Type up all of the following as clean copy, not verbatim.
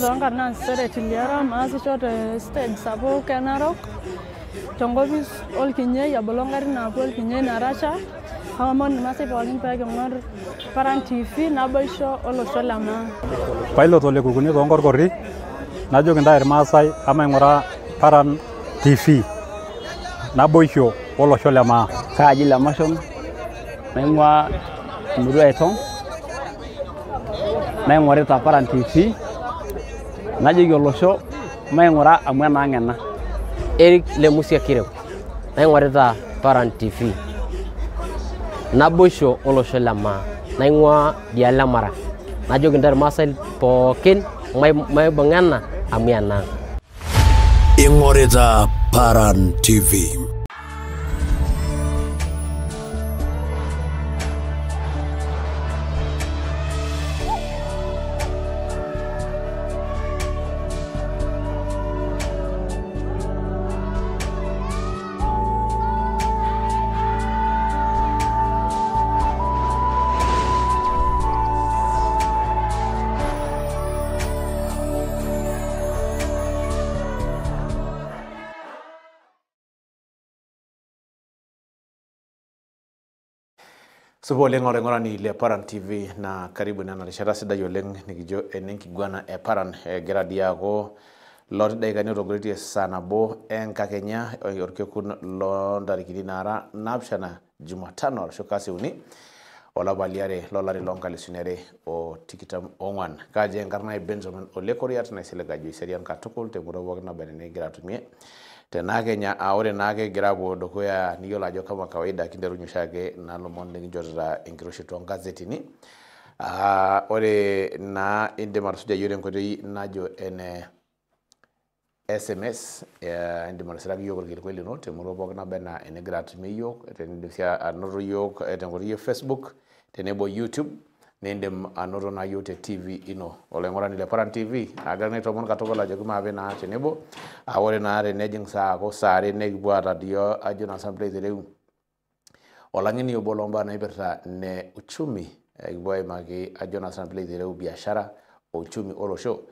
zonga na sere tiliara maasi chote stage sabo Narok. Tongobis ol kinye ya bolongari na pol kinye na racha. Hamon masi polin pege ngor Paran TV na boisho olo solama. Pilot ole kukuni zongor korri. Najo kinda irmasai ama ngora Paran TV. Na boisho olo solama. Kaaji la mashon. Naingwa Murua etong. Naingorita Paran TV. Najo yolosho maingora amwana ngena. Eric Lemusia Kireu. Naingorita Paran TV. Naboisho olosho lama. Naingwa diala mara. Najo gendar masal pokin may bangana amiana. Ingorita Paran TV. Supo ngorani le Paran TV na karibu na rishara sida yoleng nikijo enenkigwana Paran gera diago Lord Daigani Rogoriti Sanabo Enkakenya orkekun londarikini nara napshana Jumatano shokasi uni ola baliare lolari lonkali sunere o tikitam onwan kaje ngarna Benjamin Olekoriat na silegajo serian katukul te murabok na benene gratumie tena Kenya aore nake grabo Dukuya niyola jo kama kawaida kinderu nyushage na lomon lengi jorra enkiroshi to gazeti ni ore na inde marsuja yore nkodi najo ene SMS inde marsiragi yogo kweli no te murabok na bena ene gratumie yo tendesia anoro yo tengori Facebook tenebo YouTube nendem anoro na yote TV ino ole ngorani le Paran TV agane to mon katogola joguma be na tenebo awore na re nejing sa ko sare ne gwa radio ajuna assembly de lew olangini yo bolomba na iberta ne uchumi igboy magi ajuna assembly de lew biashara uchumi olosho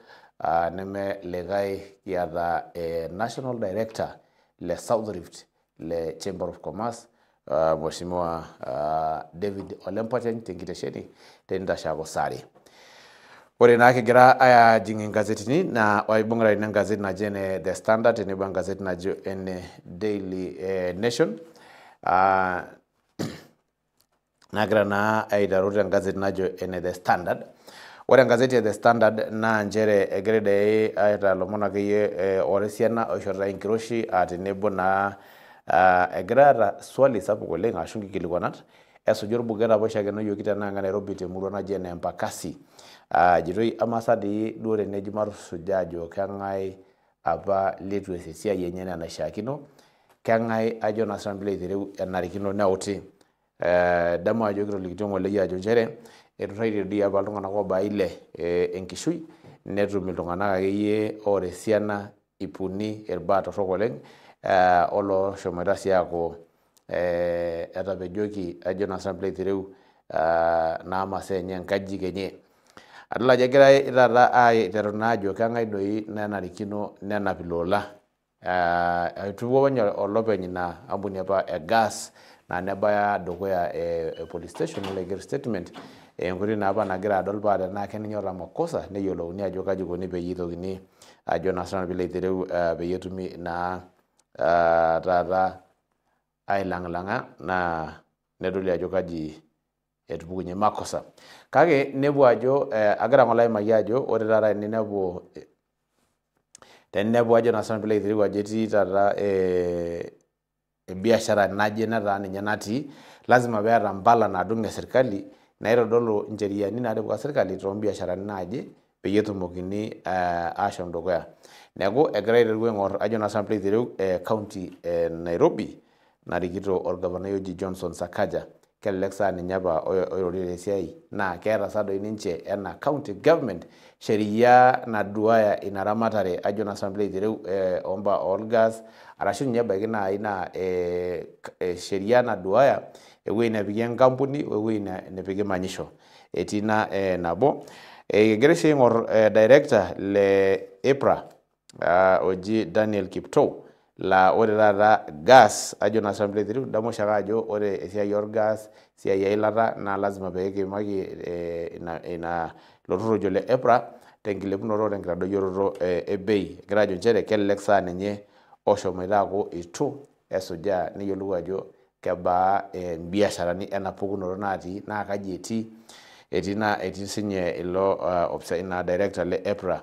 neme legai ya da national director le South Rift le Chamber of Commerce Mheshimiwa David Olempaten tengitesheni tenda shago sari ore na kigira aya jingin gazeti ni na waibongra ina gazeti na jene The Standard ne bang gazeti na jo ene Daily Nation na grana aida rota gazeti na jo ene The Standard ore gazeti ya The Standard na njere egrede ayata lomona kiye oresiana oshora inkiroshi atenebo na egrara swali sapu kolenga shungi kilikwanat esojor bugera boshage no yokita nanga Nairobi te murua na jene mpakasi jiroi amasadi dore nejimar sujajo kangai aba letu esesia yenyene na shakino kangai ajo na assembly dire enarikino nauti dama ajo gro likitongo le yajo jere etraire dia baltongana ko baile enkishui netum iltungana akeyie oresiana ipuni erbato rokoleng olo shomera siako etabejoki ajona assembly tireu na masenye nkaji kenye adala jagira irara ai teronajo kangai doi nanarikino nena pilola tuwo wanya olopeny na ambuni apa gas na nebaya Dukuya police station le statement nguri na apa nagira adol bada na kenyora makosa ne yolo ni ajo kaji koni pe yitogini ajona assembly tireu be yetumi na tata ai langlanga na nedoli ajo kaji etubukunye makosa kage nebu ajo agara ngolai mayajo ore tata ni nebu tenebu ajo na assembly thiri wajeti tata biashara naje nata ninye nati lazima beata mbala na dunga serikali na irodolo njeriani na kwa serikali to biashara naje peyetumokini ashon Dukuya nego egira irwe ngor ajo na assembly thiri county Nairobi narikito orgavana yoji Johnson Sakaja keleksa ni nyaba oyorire siai na kera sado ininche ena county government sheria na duaya inaramatare ajo na assembly thiri omba olgas arashu nyaba ina sheria na duaya ewe na bigen kampuni ewe na nepige manyisho etina nabo Egira sii aing'orr director le EPRA oji Daniel Kiptoo laa ore taata gas ajo naa sample through damu oshiake ajo ore esiai orgas, esiai eilata naa lazima pee kiimaki ina ilo turrur ojo le EPRA tenkilepunoto tenkitadoyioroto bei. Egira ajo nchere kelelek saa ninye oshomoita aaku itu esujaa neyiolou ajo kebaa biasharani ena pukunoto natii naa kaji etii sinye ilo ina director le EPRA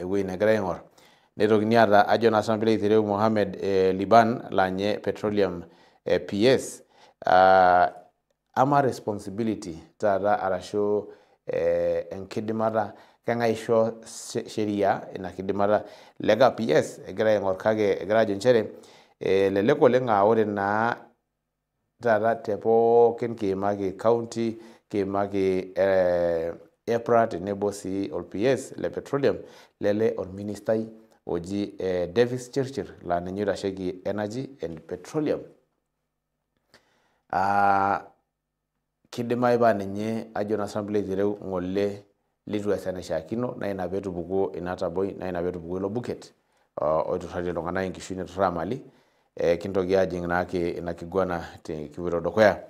ewuei negira aing'orr. Netokini aata ajo naa sample through Mohamed Liban laa nye petroleum PS ama responsibility taata arashu enkidimata keng'ae isho sheria ina kidimata lega PS egira aing'orr kake egira ajo nchere elelek oleng ore naa taata te pookin kiimaki county kiimaki EPRA tenebo sii ol-PS le petroleum lele orministai oji Davis Chirchir laa ninye oitasheki energy and petroleum. Kidimayu paa ninye ajo naa sample through ng'ole litu eas enaishaakino naa ina peetupukuo ina taboi naa ina peetupukuo ilo buket oiturratie iltung'anak enkishui neturraa mali. Kintoki ajing naake ina kiguana kipuoito dukuya.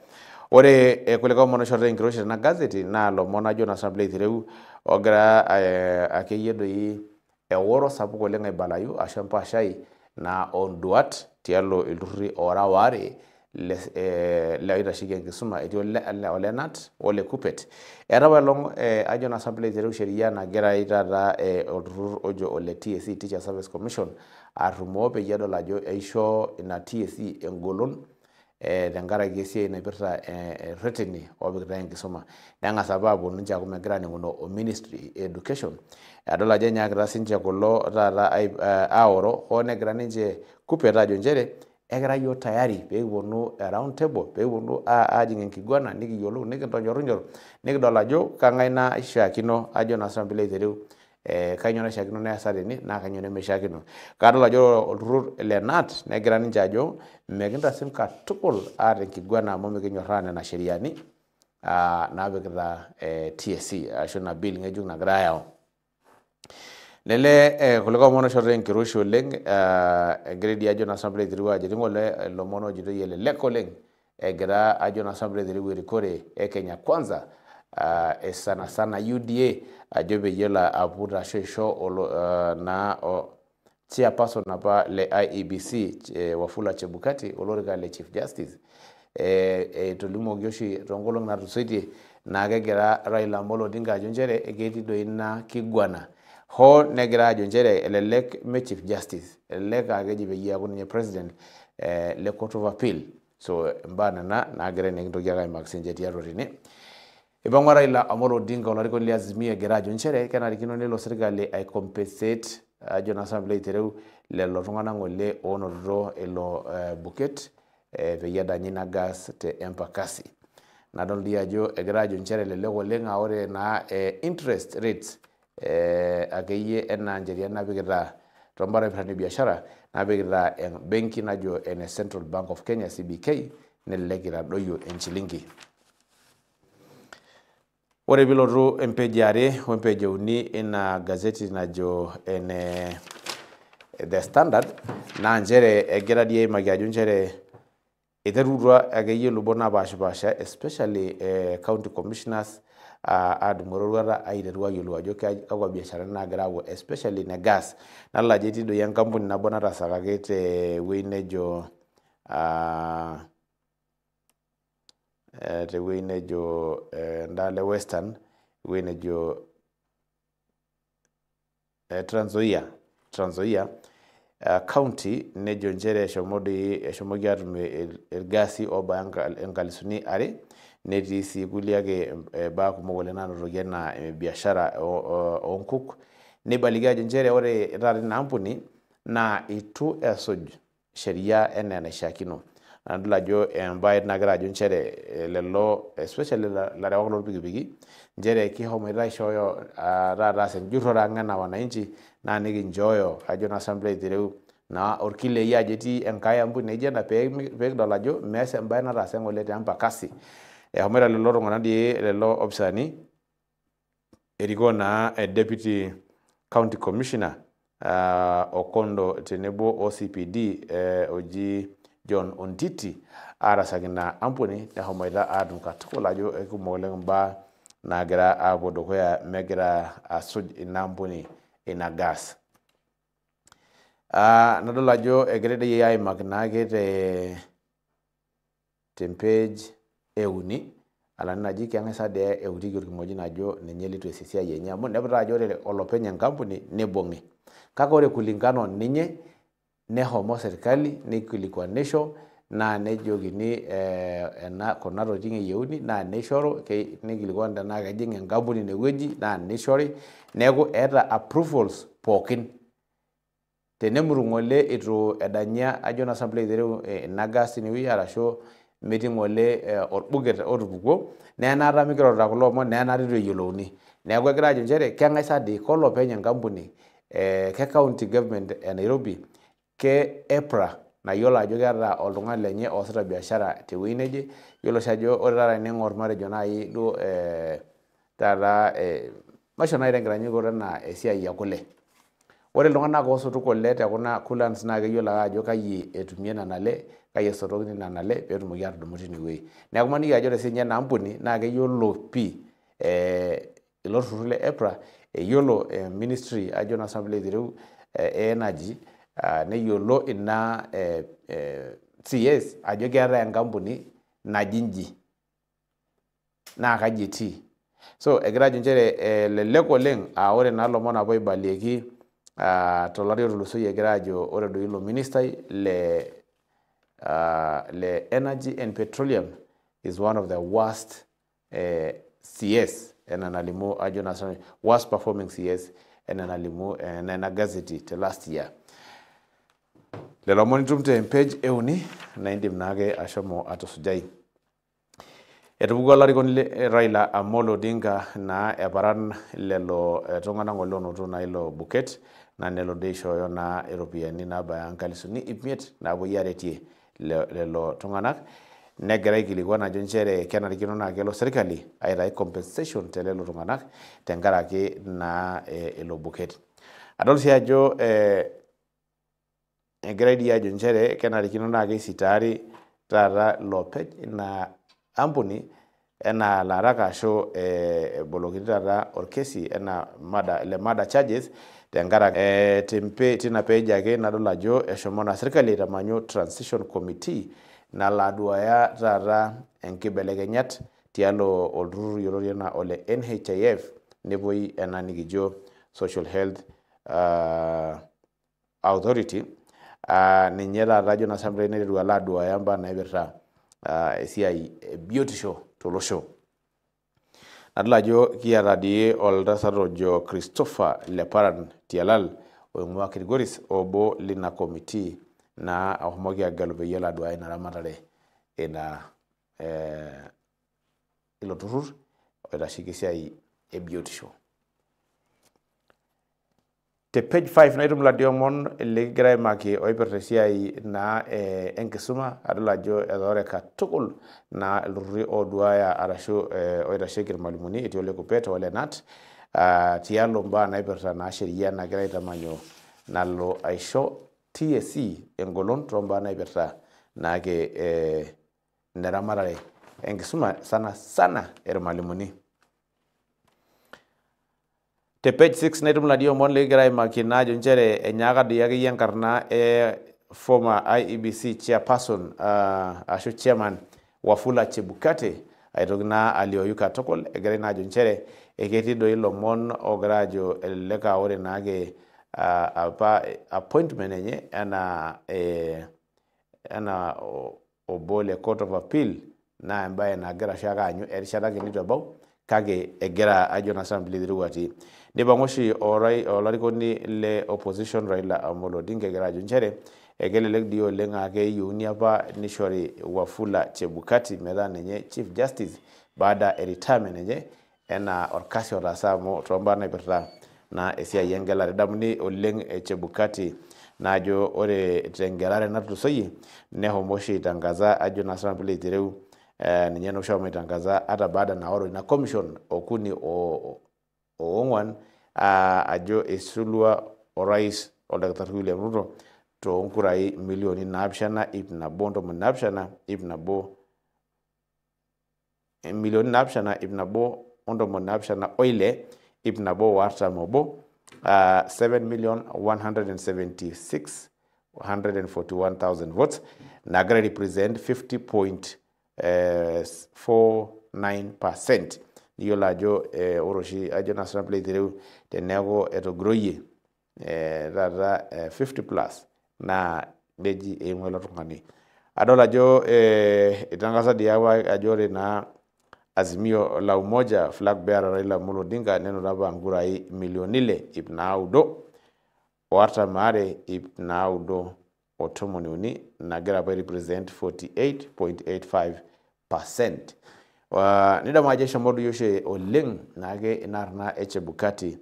Ore kulikae omon oishoritae enkiroshi tena gazeti naa lomon ajo naa sample through ogira akeyie doi eworo sapuk oleng aibalayu ashu empaashai naa onduat tialo ilturruri oora waare loitasheki enkisuma etii ole NAT ole KUPPET. Eeta apaelong ajo naa sample through sheria nagirai taata olturrur ojo ole TSC Teacher Service Commission arrumoo peyie edol ajo eisho ina TSC engolon tenkaraki esiai naipirta reteni oopikitae enkisuma. Neng'as apa apuo ninche aaku megira aaning'uno o Ministry e Education. Adol ajo enyaakita sinche kulo taata aoro hoo negira ninche KUPPET ajo nchere egira yiok tayari peekiponu round table peekiponu aajing enkiguana nikiyiolou nikintonyorunyor nikidol ajo kang'ae naishaakino ajo naa sample through kainyoo naishaakino neesa tene naa kainyoo nemeishaakino. Kadol ajo olturrur le NAT negira ninche ajo mekintasim katukul aata enkiguana amu mikinyorraa nena sheriani naapikita TSC ashu ina bill ng'ejuk nagirai ayau. Lele kulikae omon oishoritae enkiroshi oleng egira dii ajo naa sample through ajo etii ng'ole lomon ojitoi elelek oleng egira ajo naa sample through erikore e Kenya Kwanza sana sana UDA ajo peyie elo aput ashu aisho naa chairperson apa le IEBC Wafula Chebukati olorika le Chief Justice etolimuoki oshi toonkolong'i naatulusoitie naa kegira Raila Amolo Odinga ajo nchere ketii doi ina kiguana. Hoo negira ajo nchere elelek me Chief Justice, elelek keji peyie eaku ninye President le Court of Appeal. So mbaa nena naagira nikintoki ake aimaki sinche tiatua tene. Eipang'ua Raila Amolo Odinga olarikoni le Azimio egira ajo nchere kenarikino nelo sirkali ai-compensate ajo naa sample through lelo tung'anak ng'ole oonotito ilo buket peyie edanyi ina gas te Embakasi. Nadol dii ajo egira ajo nchere elelek oleng ore naa interest rates akeyie enaa ncheriani napikita tombaa naipirta biashara napikita benki najo ene Central Bank of Kenya CBK nelelek itadoyio enchilingi. Ore pilotu empeji are wempeji uni ina gazeti najo ene The Standard naa nchere egira dii aimaki ajo nchere iterutua akeyie lubot napaashipaasha especially county commissioners adumu eroruata aiteru ayiolou ajo kakwa biasharani naagira aapuo especially ne gas. Nalo ajo etii doi enkampuni nabo natasakaki tewuei nejo ndaalo e Western ewuei nejo Trans Nzoia county nejo nchere eshomoki aatum irgasi oobaya enkalisuni are netii sii kulie ake baa kumok oleng naanotoki enaa biashara oonkuk. Neibaliki ajo nchere ore taata ina ampuni naa itu esuj sheria enaa enaishaakino. Nadol ajo embae nagira ajo nchere lelo especially larewak lorpikipiki nchere kihomoita aishooyo taata aas enjurrore ang' enaa wananchi naa nikinchooyo ajo naa sample through naa orkilei ajo etii enkae ampuni naijo ena peekidol ajo mees embae nataasa ng'ole te Embakasi. Ehomoita lelo tung'anak dii lelo opisani eriko naa Deputy County Commissioner Okondo tenebo OCPD oji John Ontiti arasaki na ampuni nehomoita atum katukul ajo ekumok oleng mbaa nagira apuo dukuya megira asuj ina ampuni ina gas. Nadol ajo egira dei aimaki naake te page euni alani naji keng'asa de eutiki orkimojino ajo ninye litu esiai enye amu nepita ajo ore olopeny enkampuni nebongi. Kake ore kulingana ninye nehomo serikali nikilikuanisho na nejokini ena kuna tokitin eyeuni na neishoru nikilikuan tenaa kejing enkampuni inewueji na neishori, neeku eeta approvals pookin. Tenemurung'ole itu edanya ajo na sample aiteru ina gas inewueji arashu metii ng'ole orbuket otupukuo neenata mikirorita kulo omon neenata itu eyiolouni. Neeku egira ajo njere keng'aisa dii kolopeny enkampuni ke county government e Nairobi ke EPRA nayiolo ajo keeta oltung'ani lenye oosita biashara tewueji neje, yiolo sii ajo ore taata ening'or matejo nai duo taata maisho nai tenkitanyanyukoto enaa esiai ekule. Ore iltung'anak osotu kule tekuna coolants naa keyiolo ajo kai etumie nena le, kai esotokini nena le peetumoki atudumu tinewueji. Neeku maniki ajo ore siinye ena ampuni naa keyiolo pii ilo turrur le EPRA eyiolo ministry ajo na sample aitereu energy neyiolo ina CS ajo keeta enkampuni naji nji naa kaji etii. So egira ajo njere lelek oleng ore naa lomon apa oibalieki tolari otulusoyie egira ajo ore doi ilo ministai le energy and petroleum is one of the worst CS ena nalimu ajo na worst performing CS ena nalimu ena gazeti te last year. Lelo omon itum te page euni na indim naake ashomo atusujai. Etupukuo olarikoni Raila Amolo Odinga na eparan lelo tung'anak ng'ole onoto na ilo buket na nelo dei aishooyo na eropiyiani nabaya nkalisuni 500 napuoi aretie lelo tung'anak. Negira aikilikuan ajo njere kenarikino naa kelo serikali aitai compensation te lelo tung'anak tenkaraki na ilo buket. Adol sii ajo egira dii ajo njere kenarikino naa keisitaari taata lopeny ina ampuni ena laraka ashu ebolokini taata orkesi ena mada charges tenkaraki tina page ake nadol ajo eshomo na serikali aitamanyu transition committee nalo aduaya taata enkibelekenyat tialo olturrur yioloti enaa ole NHIF nepuoi ena nikijo social health authority ninye taata ajo na sample neiteru alo aduaya mbaa naipirta esiai biotisho tolosho. Nadol ajo kiata dii oltasat ojo Christopher Leparan Tialal oing'ua Kilgoris obo lina committee na ahomoki agelu peyie elo aduaya ina ramatare ina ilo turrur oitasheki esiai ebiotisho. Te page 5 naitum ladiomon likigira aimaki oipirta esiai na enkisuma adol ajo etoore katukul na ilturruri oduaya arashu oitasheki irmalimuni etii ole Kuppet ole NAT tialo mbaa naipirta na sheria nagira aitamanyu nalo aisho TSC engolon tombaa naipirta naake neramatare enkisuma sana irmalimuni. Te page 6 naitum ladiomon likigira aimaki na ajo njere enyaaka dii akeyie enkarna former IEBC chairperson ashu chairman Wafula Chebukati aitoki na alioyu katukul egira na ajo njere eketii doi lomon ogira ajo elelek ore naake apa appointment enye ena obo le Court of Appeal na embaye nagira shaake aanyu erishata kiti ebau kake egira ajo na sample aitereu. Nipang'u oshi olarikoni le opposition Raila Amolo Odinga egira ajo njere ekelelek dii oleng akeyieuni apa nishori Wafula Chebukati metaa ninye Chief Justice baada retirement enye ena orkasi otaasa amu tombaa naipirta na esiai engelare. Damuni oleng Chebukati najo ore tengelare natulusoyie nehomo oshi aitangaza ajo na sample aitereu ninye noshomo aitangaza hata baada naoro ina commission okuni oong'uan ajo esulua orais Dr. William Ruto toonkurai milioni 7,170,000 milioni 7,170,141 7,176,141,000 votes nagira represent 50.49%. Yiolo ajo oroshi ajo na sample itereu teneaku etogroyie tata 50 plus na neji eimu ilo tung'ani. Adol ajo itangasa diawa ajo ore na Azimio la Umoja flag bearer Raila Amolo Odinga nenoto apa nkurai milioni 4,900,930 nagira apa represent 48.85%. Nidamu ajo eshomo yoshe oleng naake inarna Echebukati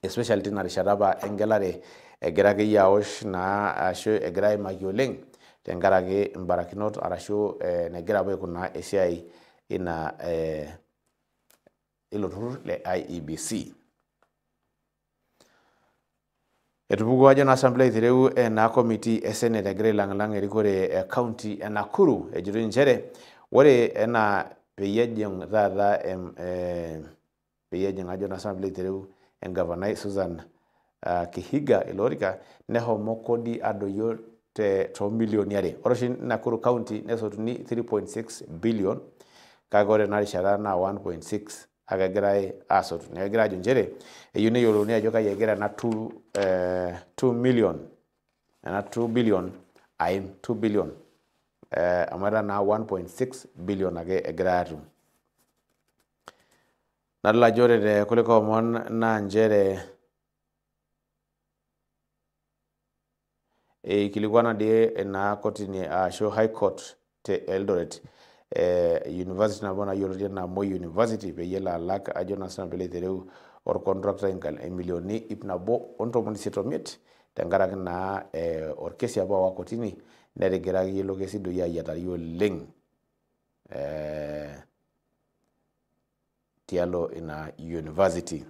especially tina rishata apa engelare egira ake yaosh na ashu egira aimaki oleng tenkaraki imbarakinot arashu negira apa aikuna esiai ina ilo turur le IEBC. Etupukuo ajo na assembly itereu na committee esenate egira ilang'lang erikore county Nakuru ejito nchere ore ena peyejeng tata peyejeng ajo na assembly itereu engavanai Susan Kihiga ilorika nehomo kodi adoyo to milioni are. Ore shi Nakuru county nesotuni 3.6 billion kake ore na rishata na 1.6 akegirai asotu. Negira ajo nchere eyieu neyiolouni ajo kai egira na 2 million na 2 billion aim 2 billion amara na 1.6 billion ake egira atum. Nadol ajo ore te kuliko omon na nchere ikilikwana die na kotini ashu high court te Eldoret university nabo nayioloti na Moi University peyie alak ajo na sample itereu contractor emilioni 185 tenkaraki na orkesi apa wa kotini netigiraki ilo kesi doi ayatari oleng tialo ina university.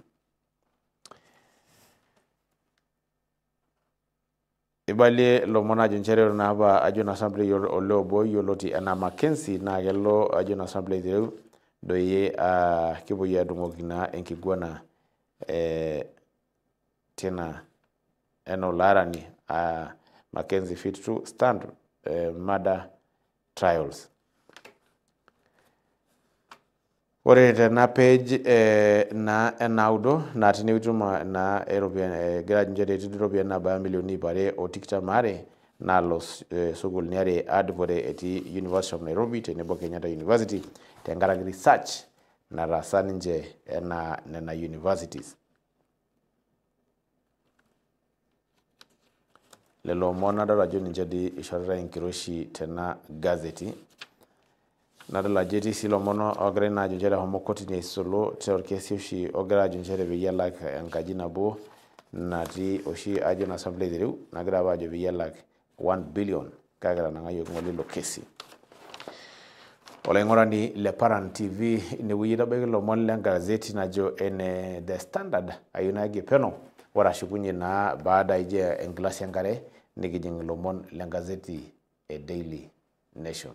Ibali lomona ajo nchere na apa ajo na sample olobo yioloti ena Mackenzie na kelo ajo na sample itereu doye kipuoi adung'oki na enkiguana tena enolarani Mackenzie fit to stand murder trials. Ore tena page na enaudo na tinewituma na European graduate European na ba milioni pare otiktamare na los sugul niare advore eti University of Nairobi tenebo Kenyatta University tenkaraki research na rasa ninje nena universities. Lelo mona dala jo ninje di ishorera enkiroshi tena gazeti. Nadala jeti silomono ogre na jonjere homo kotini isolo te orkesi oshi ogre jonjere biyalak enkaji nabo nati oshi ajo na assembly diru nagira ba jo biyalak 1 billion kagira na ngayo ngoli lo kesi. Ole ngorani le Paran TV ne wiyida be lomon le gazeti na jo ene The Standard ayuna ge peno ora shukunye na baada ije englasi yankare nikijing lomon le gazeti Daily Nation.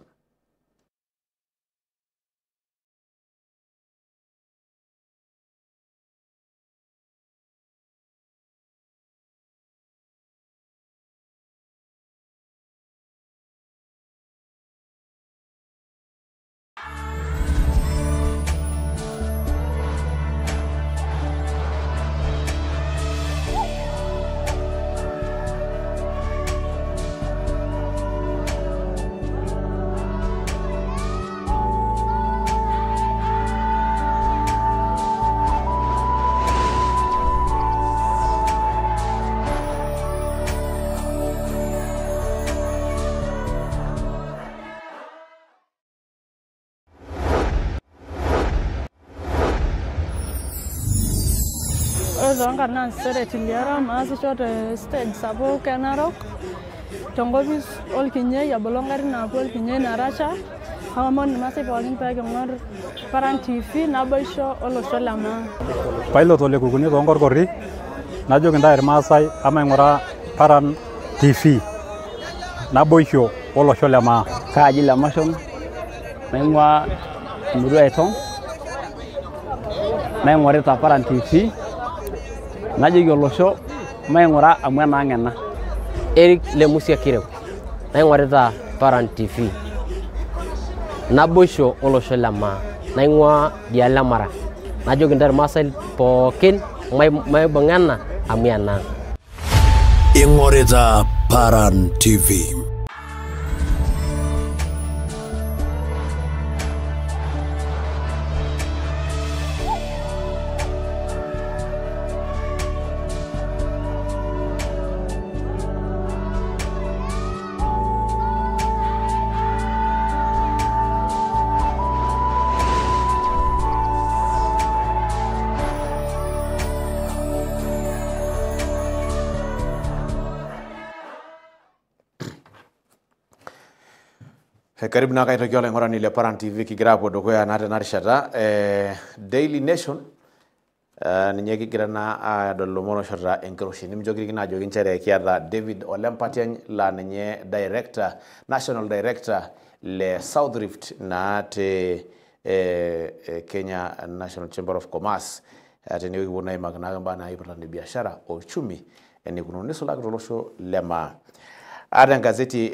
Zonga na sere tiliara maasi chote stage sabo Narok tongobis olkinye ya bolongari na pol kinye na racha Haomon irmaasai pookin pee king'orr Paran TV naboisho olosho le maa. Pilot ole kukuni toonkorkorri najoki ntae irmaasai amaing'ura Paran TV naboisho olosho le maa. Kaaji le mashon naing'ua Murua Etong naing'orita Paran TV najoki olosho maing'ura amu enaang' ena. Eric le Musia Kireu naing'orita Paran TV naboisho olosho le maa naing'ua diale Mara najoki ntae irmaasai pookin maibung'ana amu enaang'. Ing'orita Paran TV. Karibu na kaitoki olaing'orani le Paran TV kigira apuo dukuya naa tena rishata Daily Nation ninye kigira naa adol ilomon oishorita enkiroshi nimijoki ajoki nchere kiata David Olempatiany laa ninye National Director le South Rift naa te Kenya National Chamber of Commerce tenewueji kipuo naa aimaki naa mbaa naipirta ne biashara o uchumi enikununo nisulaki tolosho le maa. Ata enkazeti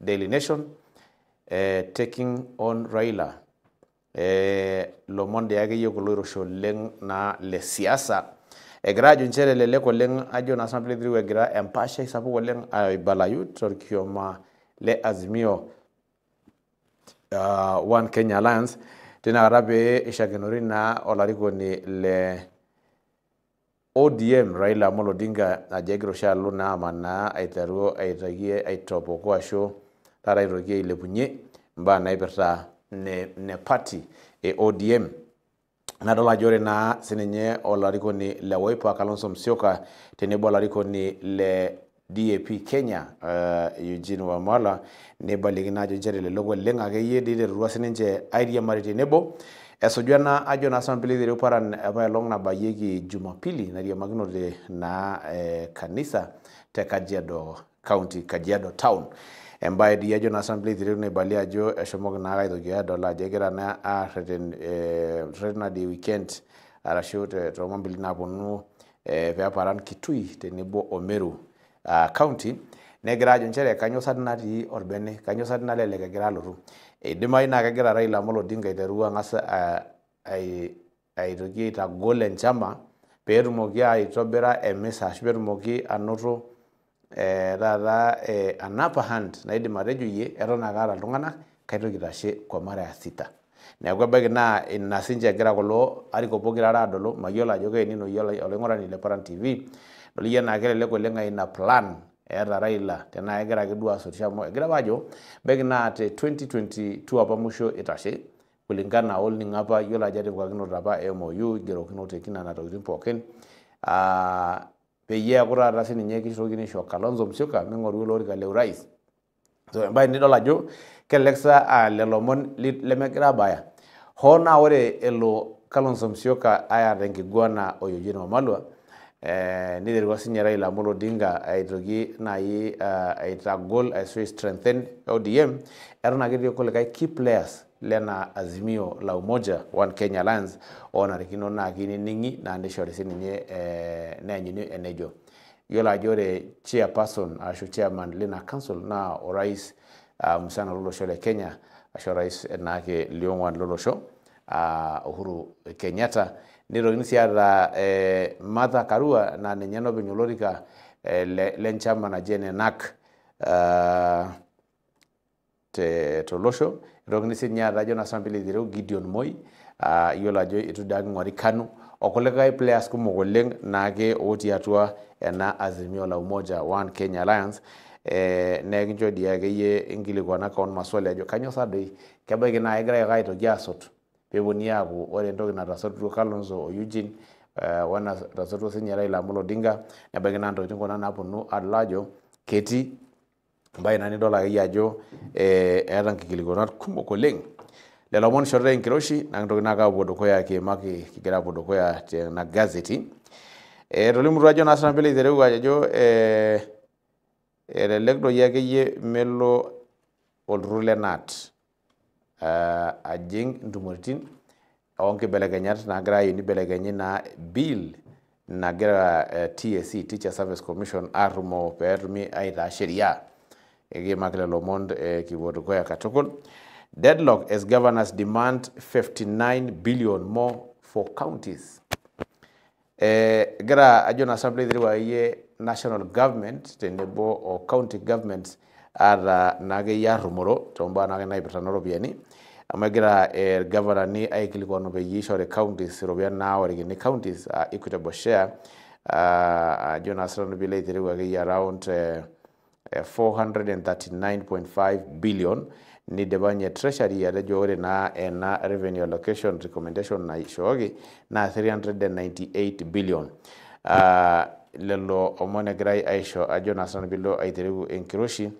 Daily Nation taking on Raila lomon de akeyie kulo oiroshi oleng naa le siasa egira ajo nchere lelek oleng ajo naa sample through egira empashai sapuk oleng aibalayu torkioma le Azimio One Kenya Alliance tinakata pee ishakenori naa olarikoni le ODM Raila Amolo Odinga ajo egira oshi alo naa amanaa aiteru aitopoko ashu taata aitoki ailepunye mbaa naipirta ne party ODM. Nadol ajo ore naa sininye olarikoni le Wiper Kalonzo Musyoka tenebo olarikoni le DAP Kenya Eugene Wamalwa nebaliki naa ajo nchere lelek oleng akeyie diterutua sininche airiamari tenebo esuju ena ajo naa sampili thero Paran apaelong nabayieki Jumapili nairiamakinote naa kanisa te Kajiado County, Kajiado Town. Embaye dii ajo naa sampili thero naibali ajo eshomoki naa aitoki adol ajo egira naa arreten di weekend arashu toomambili naaponu pee Paran Kitui tenebo o Meru County negira ajo nchere kanyo sadi natii orbene, kanyo sadi nalelek egira alotu. Eidimayu naa kegira Raila Amolo Odinga aiteru ang'as aitoki aitagol enchama peetumoki aitobira emisa ashu peetumoki anoto taata an upper hand naidim atejoyie eton ake aata iltung'anak kaitoki aitashe kwa mara ya sita. Neeku ebaiki naa ina sinche egira kulo arikok pokirare adolu, mayiolo ajo kaenino yie olaing'orani le Paran TV doliyie naa kelelek oleng ina plan eeta Raila tenaa egira ake duo asotisho amu egira apa ajo ebaiki naa te 2022 apa musho itashe kulingana olning apa yiolo ajo etipikakinote apa MOU igerokinote nena tokitin pookin peyie eeku taata sininye kitokini aisho Kalonzo Musyoka ming'oru olorika le urais. So embaye nidol ajo kelelek saa lelo omon lemegira abaya. Hoo naa ore elo Kalonzo Musyoka aya enkiguana o Eugene Wamalwa niterua sinye Raila Amolo Odinga aitoki nai aitagol ashu strengthen ODM eton ake etii kulikae key players lena Azimio la Umoja One Kenya Alliance onarikino naa kinining'i naa nishori sininye neanyuni enejo. Yiolo ajo ore chairperson ashu chairman lina council naa orais musana lolosho le Kenya ashu orais naake liong'uan lolosho Uhuru Kenyatta. Nitokini sii aata Martha Karua naa ninye nopeny olorika lenchama naji ene NARC tolosho. Nitokini sinye aata ajo naa sampili thero Gideon Moi yiolo ajo itu daake ng'uari KANU okulikae players kumok oleng naake otii atua ena Azimio la Umoja One Kenya Alliance nekincho dii akeyie inkilikuana kaon maswali ajo kanyo saa doi kebaiki naa egira ake aitoki asot peeponi aaku ore entoki natasotutuo Kalonzo o Eugene wenatasotutuo sinye Raila Amolo Odinga nebaiki naa ntokitin kuna naaponu adol ajo ketii Mbae na nidol akeyie ajo eeta nkikilikuanat kumok oleng. Lelo omon ishoritae enkiroshi naa kintoki naa aapuo dukuya kiimaki kigira aapuo dukuya tena gazeti. Etolimutuo ajo naa sinanu piilo aitereu ajo elelek doi akeyie melo olturrur le KNUT ajing intumoritin onkibelekenyat naagira ayieu nibelekenyi naa bill nagira TSC, Teacher Service Commission, arrumoo peetumi aitaa sheria. Ekiimaki lelo omon kipuo dukuya katukul. Deadlock as governors demand 59 billion more for counties. Egira ajo naa sinanu piilo aitereu akeyie national government tenebo o county governments aata naakeyie arrumoro tombaa naake naipirta nooropiyiani, amu egira irgavanani aikilikuanu peyie ishori counties iropiyiani naaorikini counties equitable share, ajo naa sinanu piilo aitereu akeyie around 439.5 billion. Nidipa nye treasury atejo ore naa ena revenue allocation recommendation naishooki naa 398 billion. Lelo omon egirai aisho ajo naa sinanu piilo aitereu enkiroshi,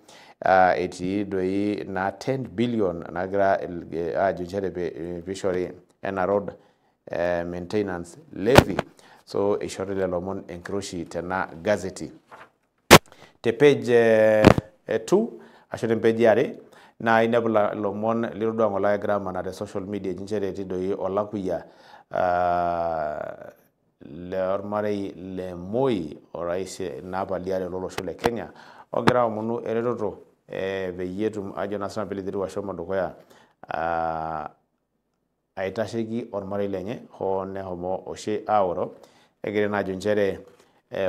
etii doi naa 10 billion nagira ajo nchere piishori ena road maintenance levy. So ishori lelo omon enkiroshi tena gazeti. Te page 2 ashu te page 2 naa inepu lomon litodua ng'ole egira amanaa te social media eji nchere etii doi olakuya lormarei le Moi, orais naapa liare lolosho le Kenya, ogira aomonu eretoto peyie etum ajo naa sinanu piilo aitereu ashomo dukuya aitasheki ormarei lenye hoo nehomo oshi aoro. Egira naa ajo nchere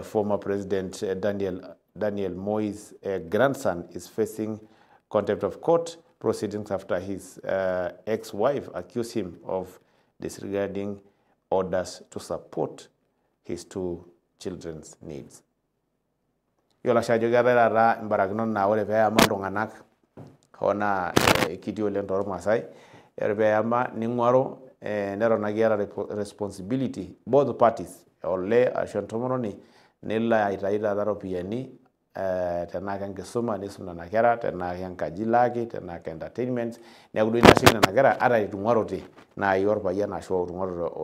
former president Daniel Moi's grandson is facing contempt of court proceedings after his ex-wife accused him of disregarding orders to support his two children's needs. Yiolo ajo keetai taata imbarakinot naa ore peeyama iltung'anak hoo naa kiti oleng tormaasai, ore peeyama ning'uaro neton ake eeta responsibility both parties, olee ashu entomononi, nelo aitayu taata ropiyiani tenaa kenkisuma nisum nena kera, tenaa kenkaji ilaaki, tenaa entertainment, neeku duo inasheki nena kera ata itung'uarote naai orpayian ashu itung'uarote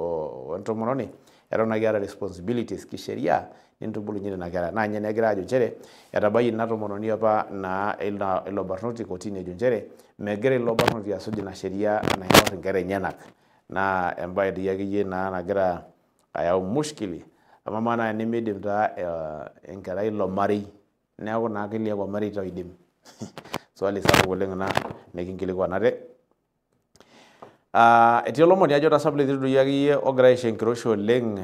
wentomononi, eton ake eeta responsibilities kisheria nintubulunye nena kera. Naa ninye negira ajo nchere etabayie ina tomononi apa naa ilo barnoti kotini ejo nchere megira ilo barnoti asuj ina sheria naing'orr inkera enyenak. Naa embaye doi akeyie naa nagira ayau mushkili, amaa naa enimidim taa enkerai ilo marei, neeku naa keliakua mareita oidim. Swali sapuk oleng ina nikinkilikuanate. Etii olomoni ajo naa sinanu piilo aitereu doi akeyie ogira aisho enkiroshi oleng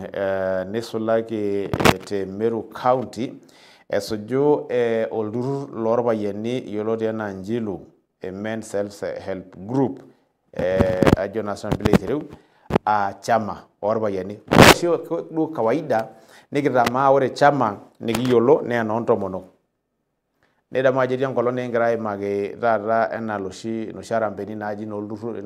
nisulaki te Meru County esuju olturrur lorpayiani yioloti enaa Njilu, Men's Self-Help Group, ajo naa sinanu piilo aitereu chama orpayiani. Oshi duo kawaida nikitamaa ore chama nikiyiolo naa enoontomonok. Nidamu ajo etii enkolong nikingira aimaki taata enaa noshi arambeni naaji noolturruri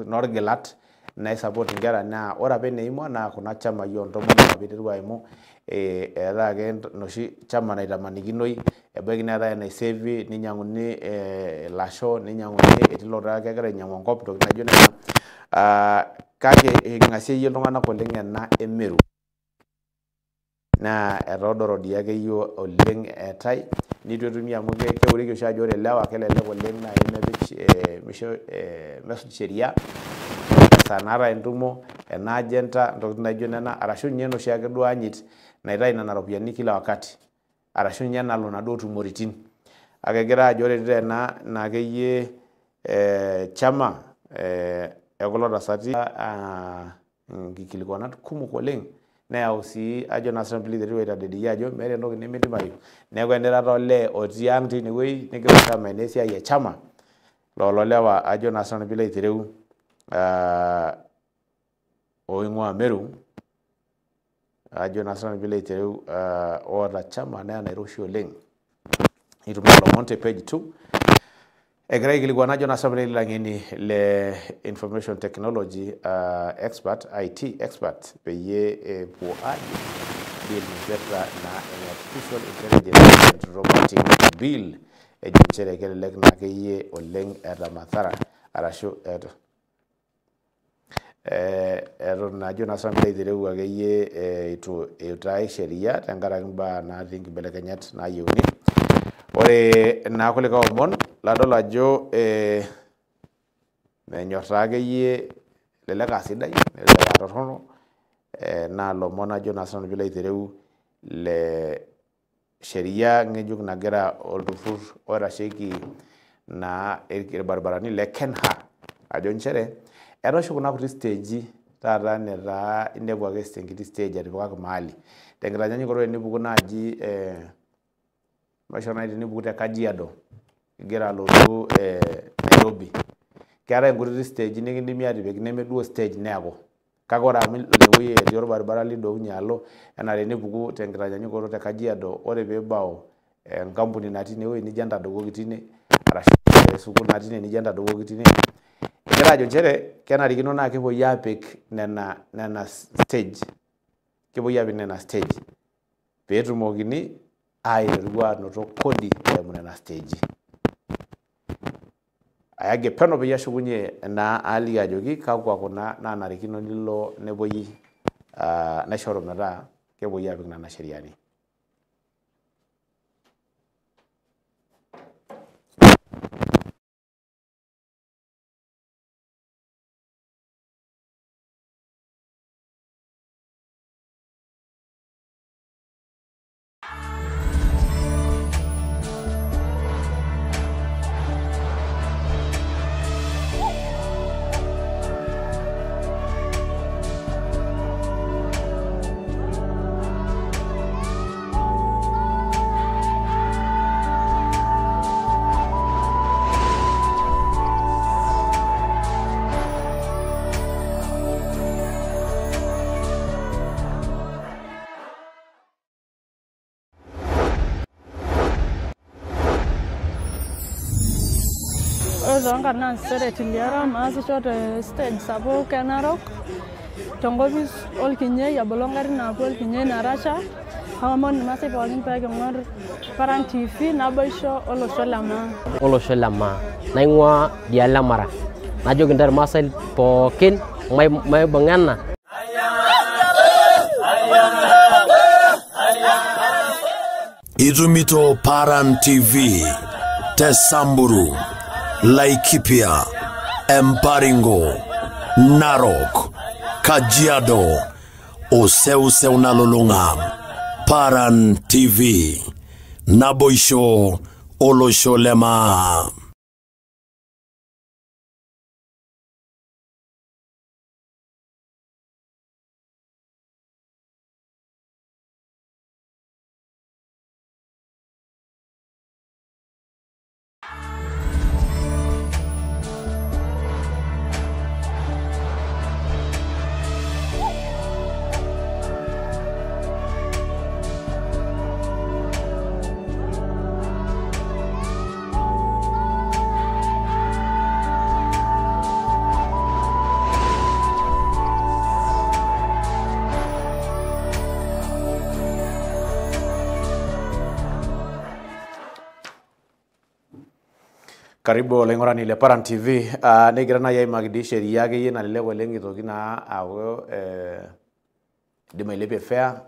noorgilat naisupport inkera, naa ore apa eneimua naa kuna chamai oontomonok apa iteru aimu. Eetai ake noshi chama naitamanikinoi, ebaiki neetai enaiseevi ninyang'uni ilasho, ninyang'uni etii lotaa kegira ainyang'u enkop, ntokitin naijo nena. Kake ing'asieyie iltung'anak oleng ena Emeru. Naa etoodoro dii akeyie oleng eetai, nitu etumi amu keureki oshi ajo ore ilewa kelelek oleng naai mesuj sheria esaa naata entumo, ena agenda, ntokitin naijo nena, arashu ninye enoshi ake duo anyit naitayu nena ropiyiani kila wakati, arashu ninye nalo naduo tumoritin. Kake egira ajo ore tena naa akeyie chama ekulo tasati nkikilikuanat kumok oleng, neyau sii ajo naa sinanu piilo aitereu aitadedeyie ajo meeta entoki nimidimayu. Neeku enirata olee otii ang tinewuei nigira aitama ena esiai e chama, lolo lewa ajo naa sinanu piilo aitereu oing'ua Meru, ajo naa sinanu piilo aitereu oota chama naa enairoshi oleng. Nitum ilomon te page 2. Egira aikilikuan ajo naa sinanu piilo ilang'eni le information technology expert, IT expert, peyie epuo ajo bill naipirta naa artificial intelligence and robotic bill ejo nchere kelelek naa akeyie oleng eeta mathara arashu eton najo naa sample aitereu akeyie itu eutai sheria tenkaraki mbaa natii nkibelekenyat nayieuni. Ore naa kulikae omon ladol ajo menyorraa akeyie lelek aa sidai lelek aa torrono naa lomon ajo naa sample aitereu le sheria ng'ejuk nagira olturrur oitasheki naa irbaribarani le Kejaa ajo nchere etoosho kuna kuti stage taata netaa inepu ake enkiti stage etipikaki mahali tenkitanyanyukoto tenipuku naaji maisho naaji tenipuku te Kajiado igira alotu Nairobi keetai nkutiti stage nikindimi atipik nemeduo stage neeku kake ore amu inewueji etii orbaribara lidounyie alo enaa tenipuku tenkitanyanyukoto te Kajiado ore piibao enkampuni natii inewueji nijo entadowuoki tine arashu sukuul natii ine nijo entadowuoki tine egira ajo nchere kenarikino naa kepuoi apik nena stage kepuoi apik nena stage peetumokini aiteru anoto kodi eimu nena stage. Ayaki peno peyie ashukunye naa aliki ajoki kakwa kuna naanarikino nilo nepuoi naishoru metaa kepuoi apik nena sheriani. Zonga na sere tiliara maasisho te stage sapuk e Narok tenkopis olkinyei abolongari naapuo olkinyei narasha aomon irmaasai pookin pee king'orr Paran TV naboisho olosho le maa. Naing'ua dialo Mara najoki ntae irmaasai pookin maibung'ana. Itumito Paran TV te Samburu, Laikipia, Emparingo, Narok, Kajiado, Oseu Nalolunga. Paran TV naboisho olosho le maa. Karibu olaing'urani le Paran TV. Negira naaji aimaki sheria akeyie nalelek oleng itoki naa aaku idim ailepie fare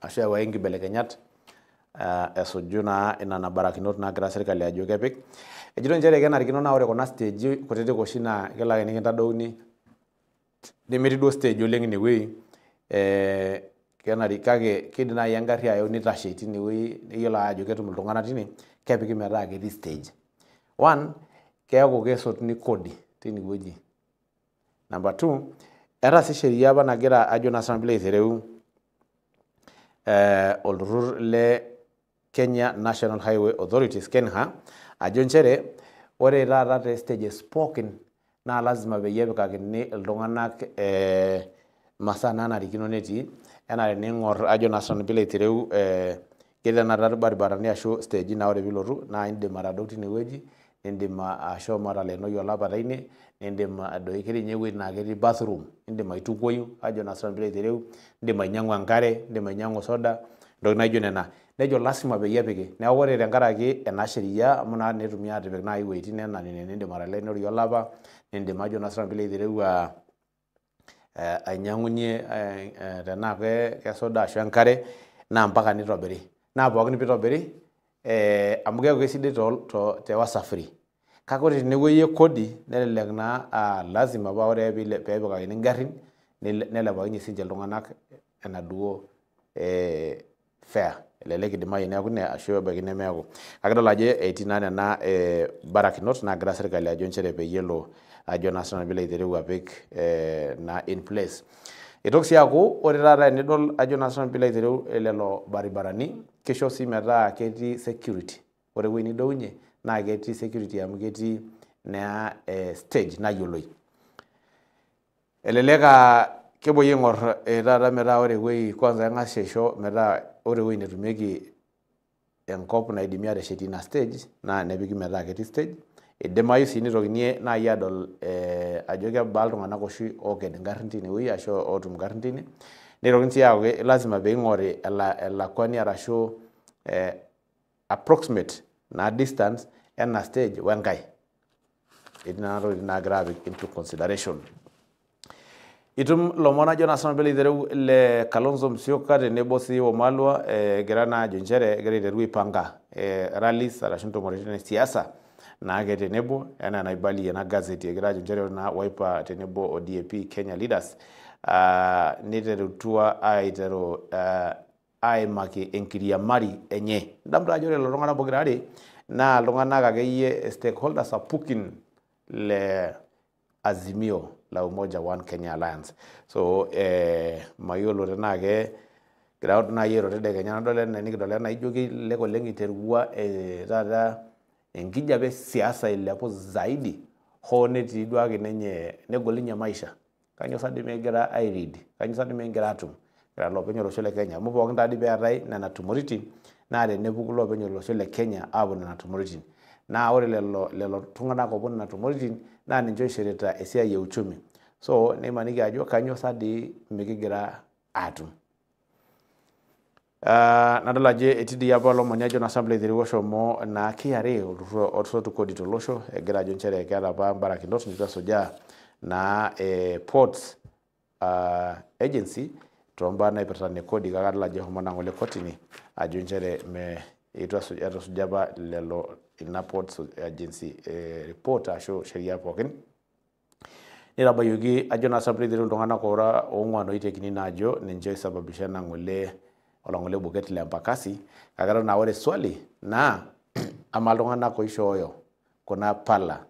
ashu eyau nkibelekenyat esuju naa nena barakinot naagira serkali ajo kepik. Ejito nchere kenarikino naa ore kuna stage kutitik oshi naa kelo ake nikintadouni nemetii duo stage oleng inewueji kake kidim naaji engarri ayau nitashe tinewueji neyiolo ajo ketum iltung'anak tine kepiki metaa ketii stage. One, keeku kesotuni kodi tinewueji. Number two, eeta sii sheria apa nagira ajo naa sample aitereu olturrur le Kenya National Highway Authorities KENHA ajo nchere ore taata te stages pookin naa lazima peyie epikakini iltung'anak masaa naanarikino netii enaa tening'orr ajo naa sample aitereu ketii enata baribarani ashu stage naa ore piilotu naa indim atadou tinewueji indim ashomo atalenoi olapa teine indim doi ake ninye ewueji naa ketii bathroom indim aitukuoyu ajo naa sample aitereu indim ainyang'u enkare indim ainyang'u soda ntokitin naijo nena nejo lasima peyie epiki. Neeku ore tenkaraki ena sheria amu naa netumi atipik nai wueitin enaa nene niindim ataleenori olapa, niindim ajo naa sinanu piilo aitereu ainyang'unye tenaa kesoda ashu enkare naa mpaka nitobiri. Naa pookin piitobiri amu keeku kesidai te wasafiri. Kake ore tenewuei e kodi nelelek naa lazima paa ore peepikakini ingarrin nelepakinye sinche iltung'anak enaduo fare. Elelek idimayu neeku ine ashu ebaiki nemeeku. Kake idol ajo etii naa nena barakinot naagira serkali ajo nchere peyie elo ajo naa sinanu piilo aitereu apik naa in place. Itoki sii aaku ore taata enidol ajo naa sinanu piilo aitereu lelo baribarani kisho sii metaa ketii security. Ore ewuei nidounye naa ketii security amu ketii naa stage nayioloi. Elelek kepuoi aing'or taata metaa ore ewuei kwanza eng'as aisho metaa ore ewuei netumieki enkop naidimi ateshetie ina stage naa nepiki metaa ketii stage. Idimayu sii nitokini nai adol ajo kebaa iltung'anak oshi ooked ingarrin tinewuei ashu ootum ingarrin tine. Nitokini sii aaku lazima peing'ori elakwani arashu approximate naa distance ena stage wenkae. Etii nena tokiting naagira apik into consideration. Itum lomon ajo naa sinanu piilo aitereu le Kalonzo Musyoka tenebo sii Wamalwa egira naa ajo nchere egira aiteru aipanga rallies arashu ntumoritin e siasa naake tenebo enaa enaibalie ena gazeti egira ajo nchere ore naa Wiper tenebo o DAP Kenya Leaders niterutua aiteru aimaki enkiriamari enye. Idamu taa ajo ore lelo tung'anak pokirare naa iltung'anak akeyie stakeholders sapukin le Azimio la Umoja One Kenya Alliance. So mayiolo tenaa ground nai airo tedekenya nadol enaa nikidol enaa ijo kelelek oleng iterua taata enkijape siasa ailepu zaidi hoo netii duake ninye negol ninye maisha. Kanyoo sa dii megira airead? Kanyoo sa dii megira atum? Kira loopeny olosho le Kenya. Amu pookin taadii peetai nena tumoritin naa tenepuku loopeny olosho le Kenya aapuo nena tumoritin. Naa ore lelo tung'anak oopuo nena tumoritin naa ninche oishorita esiai e uchumi. So nimaniki ajo kanyoo sa dii mikigira atum. Nadol ajo etii dii apa olomoni ajo naa sinanu piilo aitereu oshomo naa KRA olturrur kodi tolosho egira ajo nchere keeta apa mbarakinot nitu esujaa naa ports agency tombaa naipirta ne kodi kake adol ajo eshomo naa ng'ole kotini ajo nchere eitu esuja apa lelo ina ports agency report ashu sheria pookin. Nitabayioki ajo naa sinanu piilo aitereu iltung'anak oora ong'uan oitekini naa ajo ninche oisababisha ena ng'ole olang'ole buket le Embakasi. Kake eton naa ore swali naa amaa iltung'anak oishooyo kuna pala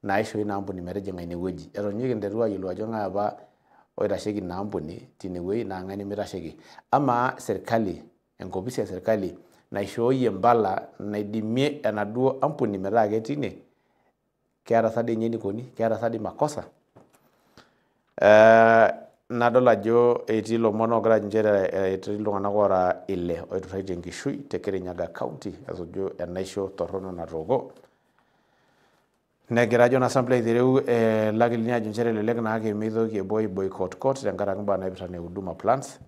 naishoo ina ampuni metijing'a inewueji. Eton inyo kinteru ayiolou ajo ng'ae apa oitasheki ina ampuni tinewuei naa ng'ae nemitasheki. Amaa serkali, enkopisi e serkali naishooyie mbala naidimie enaduo ampuni metaa ketii ine, keeta sa dii ninye enikoni? Keeta sa dii makosa? Nadol ajo etii lomon oogira ajo nchere etii iltung'anak oora 6 oiturraitie enkishui te Kirinyaga County esuju enaisho torrono natooko. Negira ajo naa sinanu piilo aitereu lakilini ajo nchere elelek naake meitoki epuo aiboycott court tenkaraki mbaa naipirta ne huduma plans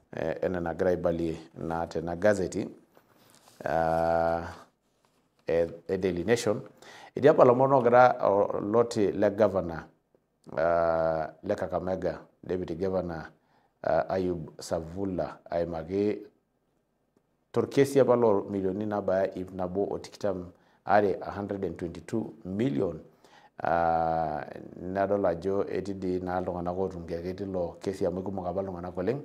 enaa enagira aibalie naa tena gazeti Daily Nation. Etii apa lomon oogira loti le governor le Kakamega Deputy Governor Ayub Savula aimaki torkesi apa loo milioni nabaya 122 122 million. Nadol ajo etii dii naa iltung'anak ootungiaki tilo kesi amu kumok apa iltung'anak oleng.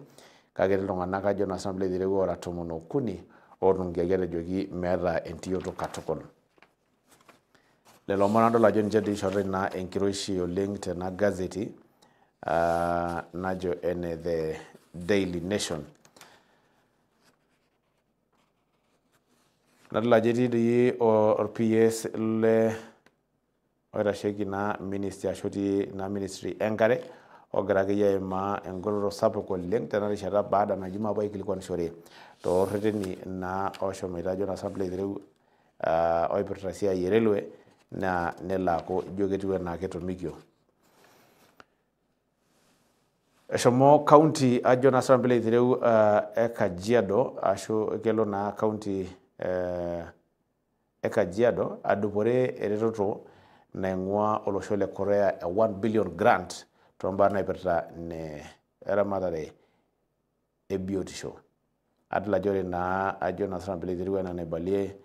Kake etii iltung'anak ajo naa sinanu piilo aitereu oora 13 ootungiaki etejoki meeta entioto katukul. Lelo omon adol ajo ninche dii ishoritae naa enkiroshi oleng tena gazeti najo ene The Daily Nation. Nadol ajo etii dii or-PS le oitasheki naa ministry ashu etii naa ministry enkare ogira akeyie aimaa engoloto sapuk oleng tena rishata baada naji maape aikilikuanishore toorreteni naa oshomoita ajo naa sinanu piilo aitereu oipirta esiai e railway naa nelo aaku ijo ketiu enaa ketomikio. eshomo county ajo na sambele itereu Kajiado ashu kelo na county Kajiado adupore eretoto naing'ua olosho le Korea 1 billion grant tombaa naipirta ne eramatare ebiotisho. Adla jore na ajo na sambele itereu na naibalie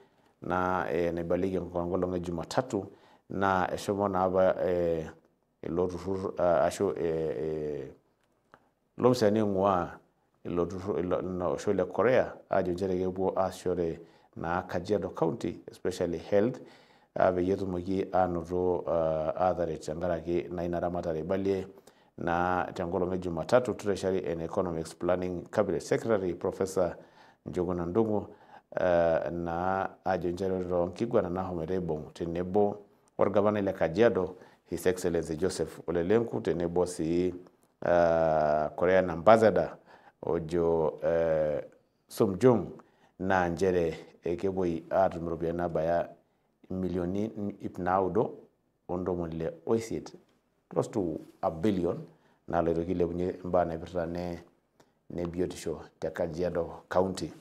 na naibalieki nkolong e Jumatatu na eshomo na aba iloturur ashu lomsani ng'ua iloturur olosho le Korea ajo njere kepuo aasishore na Kajiado County especially health peyie etumoki anoto ataret tenkaraki na ina ramatare. Ibalie na tenkolong e Jumatatu Treasury and Economics Planning Cabinet Secretary Professor Njuguna Ndung'u na ajo njere nkigwana nahomoita aibung tenebo orgavanai le Kajiado His Excellency Joseph Ole Lenku tenebo si Korean Ambassador ojo Somjong na njere kepuoi atum iropiyiani nabaya milioni 998 close to a billion naloito kilepunye mbaa naipirta ne biotisho te Kajiado County.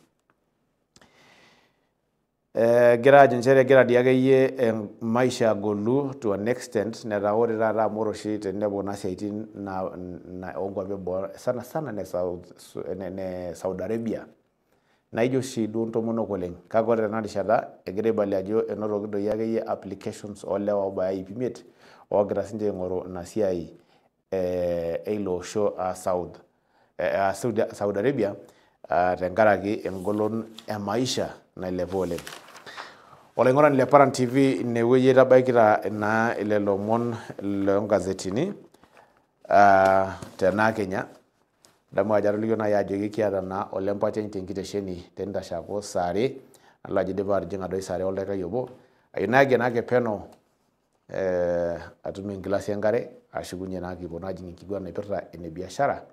Gira njere gira diakeyie maisha golu to an extent neta ore tata moroshi tenebo na siaitin na ongwape bor sana ne Saudi Arabia naijo shi duo ntomonok oleng kake ore tena rishata egira aibali ajo enotoki doi akeyie applications olewa obaya 500 ogira sinche aing'oru ina siai eilo osho Saudi Arabia tenkaraki engolon emaisha nailepa oleng. Olaing'urani le Paran TV inewueji etabaikita na lelo omon loongazetini tena Kenya. Damu ajo atolikio nai ajo kiata na olempati tenkitesheni tendashako sare alo ajo dipa atijing'a doi sare oldakikai obo ayunage nake peno atumie ngilasi enkare ashukunye na kipuo najing' enkiguana naipirta ene biashara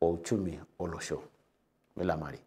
o uchumi olosho. Milamari.